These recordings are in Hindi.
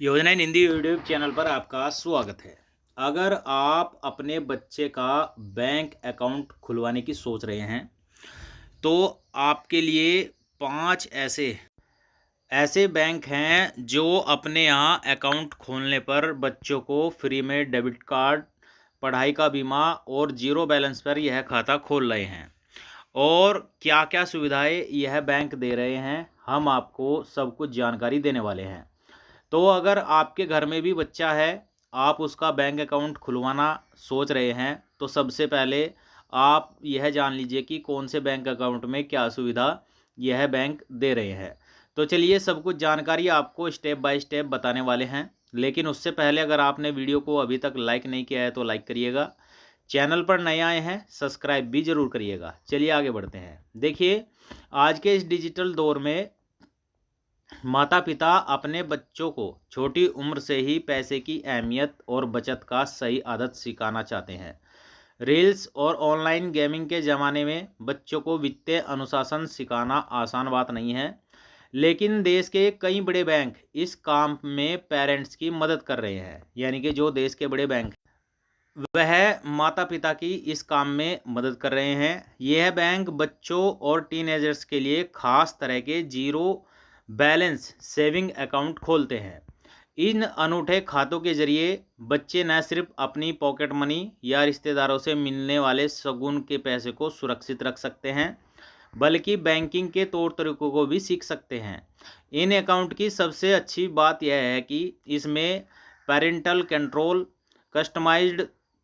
योजना इन हिंदी यूट्यूब चैनल पर आपका स्वागत है। अगर आप अपने बच्चे का बैंक अकाउंट खुलवाने की सोच रहे हैं तो आपके लिए 5 ऐसे ऐसे बैंक हैं जो अपने यहाँ अकाउंट खोलने पर बच्चों को फ्री में डेबिट कार्ड, पढ़ाई का बीमा और जीरो बैलेंस पर यह खाता खोल रहे हैं। और क्या क्या सुविधाएं यह बैंक दे रहे हैं, हम आपको सब कुछ जानकारी देने वाले हैं। तो अगर आपके घर में भी बच्चा है, आप उसका बैंक अकाउंट खुलवाना सोच रहे हैं, तो सबसे पहले आप यह जान लीजिए कि कौन से बैंक अकाउंट में क्या सुविधा यह बैंक दे रहे हैं। तो चलिए सब कुछ जानकारी आपको स्टेप बाय स्टेप बताने वाले हैं। लेकिन उससे पहले अगर आपने वीडियो को अभी तक लाइक नहीं किया है तो लाइक करिएगा। चैनल पर नए आए हैं सब्सक्राइब भी ज़रूर करिएगा। चलिए आगे बढ़ते हैं। देखिए, आज के इस डिजिटल दौर में माता पिता अपने बच्चों को छोटी उम्र से ही पैसे की अहमियत और बचत का सही आदत सिखाना चाहते हैं। रील्स और ऑनलाइन गेमिंग के ज़माने में बच्चों को वित्तीय अनुशासन सिखाना आसान बात नहीं है। लेकिन देश के कई बड़े बैंक इस काम में पेरेंट्स की मदद कर रहे हैं। यानी कि जो देश के बड़े बैंक वह माता पिता की इस काम में मदद कर रहे हैं। यह बैंक बच्चों और टीनेजर्स के लिए खास तरह के जीरो बैलेंस सेविंग अकाउंट खोलते हैं। इन अनूठे खातों के जरिए बच्चे न सिर्फ अपनी पॉकेट मनी या रिश्तेदारों से मिलने वाले शगुन के पैसे को सुरक्षित रख सकते हैं, बल्कि बैंकिंग के तौर तरीकों को भी सीख सकते हैं। इन अकाउंट की सबसे अच्छी बात यह है कि इसमें parental control, customised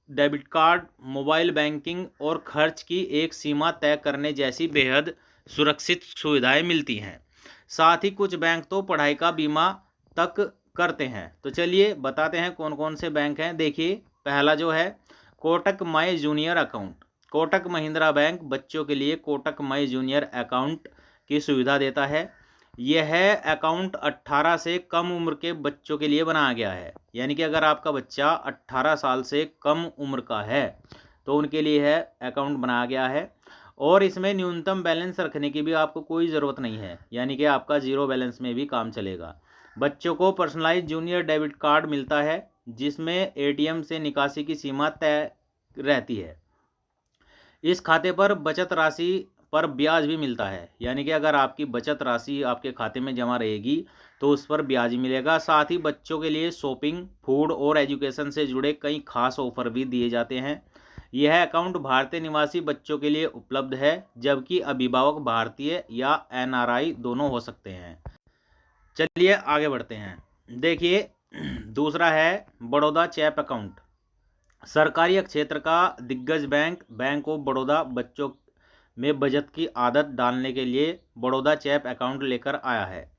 debit card, mobile banking और खर्च की एक सीमा तय करने जैसी बेहद सुरक्षित सुविधाएं मिलती हैं। साथ ही कुछ बैंक तो पढ़ाई का बीमा तक करते हैं। तो चलिए बताते हैं कौन कौन से बैंक हैं। देखिए, पहला जो है कोटक माई junior account. Kotak Mahindra bank बच्चों के लिए कोटक माई जूनियर अकाउंट की सुविधा देता है। यह अकाउंट 18 से कम उम्र के बच्चों के लिए बनाया गया है। यानी कि अगर आपका बच्चा 18 साल से कम उम्र का है तो उनके लिए यह अकाउंट बनाया गया है। और इसमें न्यूनतम बैलेंस रखने की भी आपको कोई ज़रूरत नहीं है, यानी कि आपका ज़ीरो बैलेंस में भी काम चलेगा। बच्चों को पर्सनलाइज जूनियर डेबिट कार्ड मिलता है जिसमें एटीएम से निकासी की सीमा तय रहती है। इस खाते पर बचत राशि पर ब्याज भी मिलता है। यानी कि अगर आपकी बचत राशि आपके खाते में जमा रहेगी तो उस पर ब्याज मिलेगा। साथ ही बच्चों के लिए शॉपिंग, फूड और एजुकेशन से जुड़े कई खास ऑफर भी दिए जाते हैं। यह अकाउंट भारतीय निवासी बच्चों के लिए उपलब्ध है, जबकि अभिभावक भारतीय या एनआरआई दोनों हो सकते हैं। चलिए आगे बढ़ते हैं। देखिए, दूसरा है बड़ौदा चैप अकाउंट। सरकारी क्षेत्र का दिग्गज बैंक बैंक ऑफ बड़ौदा बच्चों में बचत की आदत डालने के लिए बड़ौदा चैप अकाउंट लेकर आया है।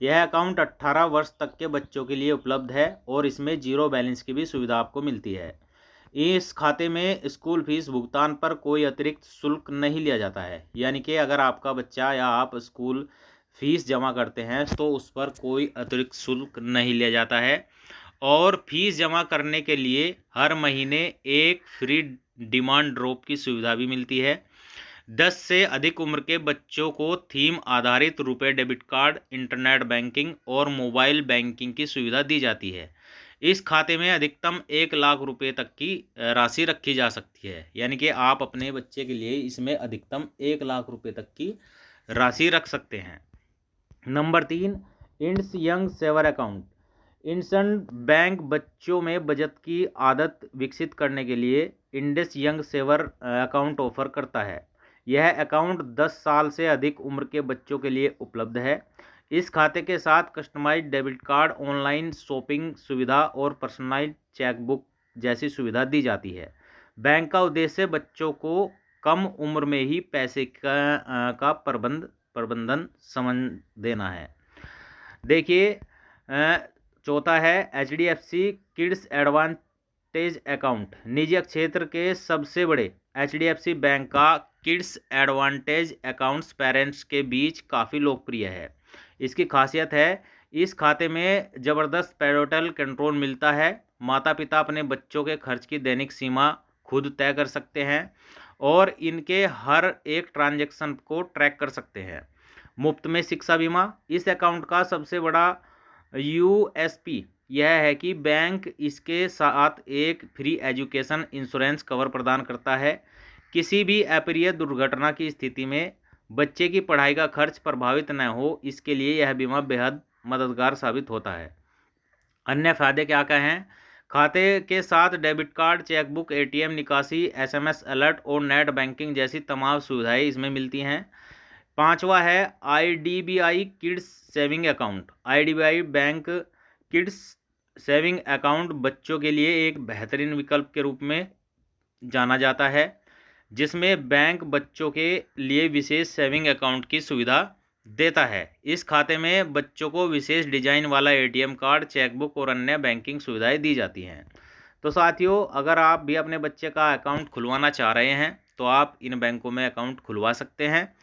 यह अकाउंट 18 वर्ष तक के बच्चों के लिए उपलब्ध है और इसमें जीरो बैलेंस की भी सुविधा आपको मिलती है। इस खाते में स्कूल फीस भुगतान पर कोई अतिरिक्त शुल्क नहीं लिया जाता है। यानी कि अगर आपका बच्चा या आप स्कूल फीस जमा करते हैं तो उस पर कोई अतिरिक्त शुल्क नहीं लिया जाता है। और फीस जमा करने के लिए हर महीने एक फ्री डिमांड ड्रॉप की सुविधा भी मिलती है। 10 से अधिक उम्र के बच्चों को थीम आधारित रुपए डेबिट कार्ड, इंटरनेट बैंकिंग और मोबाइल बैंकिंग की सुविधा दी जाती है। इस खाते में अधिकतम 1 लाख रुपए तक की राशि रखी जा सकती है। यानी कि आप अपने बच्चे के लिए इसमें अधिकतम 1 लाख रुपए तक की राशि रख सकते हैं। Number 3, Indus young saver account. IndusInd bank बच्चों में बचत की आदत विकसित करने के लिए Indus young saver account offer करता है। यह अकाउंट 10 साल से अधिक उम्र के बच्चों के लिए उपलब्ध है। इस खाते के साथ customised debit card, online shopping सुविधा और पर्सनलाइज्ड चेकबुक जैसी सुविधा दी जाती है। बैंक का उद्देश्य बच्चों को कम उम्र में ही पैसे का प्रबंधन समझ देना है। देखिए, चौथा है HDFC किड्स एडवांटेज अकाउंट। निजी क्षेत्र के सबसे बड़े HDFC बैंक का किड्स एडवांटेज अकाउंट्स पेरेंट्स के बीच काफ़ी लोकप्रिय है। इसकी खासियत है इस खाते में ज़बरदस्त पेरेंटल कंट्रोल मिलता है। माता पिता अपने बच्चों के खर्च की दैनिक सीमा खुद तय कर सकते हैं और इनके हर एक ट्रांजैक्शन को ट्रैक कर सकते हैं। मुफ्त में शिक्षा बीमा। इस अकाउंट का सबसे बड़ा USP यह है कि बैंक इसके साथ एक फ्री एजुकेशन इंश्योरेंस कवर प्रदान करता है। किसी भी अप्रिय दुर्घटना की स्थिति में बच्चे की पढ़ाई का खर्च प्रभावित न हो, इसके लिए यह बीमा बेहद मददगार साबित होता है। अन्य फायदे क्या क्या हैं? खाते के साथ डेबिट कार्ड, चेकबुक, एटीएम निकासी, एसएमएस अलर्ट और नेट बैंकिंग जैसी तमाम सुविधाएं इसमें मिलती हैं। पांचवा है IDBI kids saving account. IDBI bank kids saving account बच्चों के लिए एक बेहतरीन विकल्प के रूप में जाना जाता है, जिसमें बैंक बच्चों के लिए विशेष सेविंग अकाउंट की सुविधा देता है। इस खाते में बच्चों को विशेष डिजाइन वाला एटीएम कार्ड, चेकबुक और अन्य बैंकिंग सुविधाएं दी जाती हैं। तो साथियों, अगर आप भी अपने बच्चे का अकाउंट खुलवाना चाह रहे हैं तो आप इन बैंकों में अकाउंट खुलवा सकते हैं।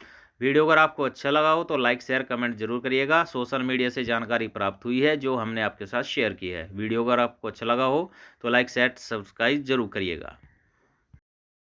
वीडियो अगर आपको अच्छा लगा हो तो लाइक, शेयर, कमेंट जरूर करिएगा। सोशल मीडिया से जानकारी प्राप्त हुई है जो हमने आपके साथ शेयर की है। वीडियो अगर आपको अच्छा लगा हो तो लाइक, शेयर, सब्सक्राइब जरूर करिएगा।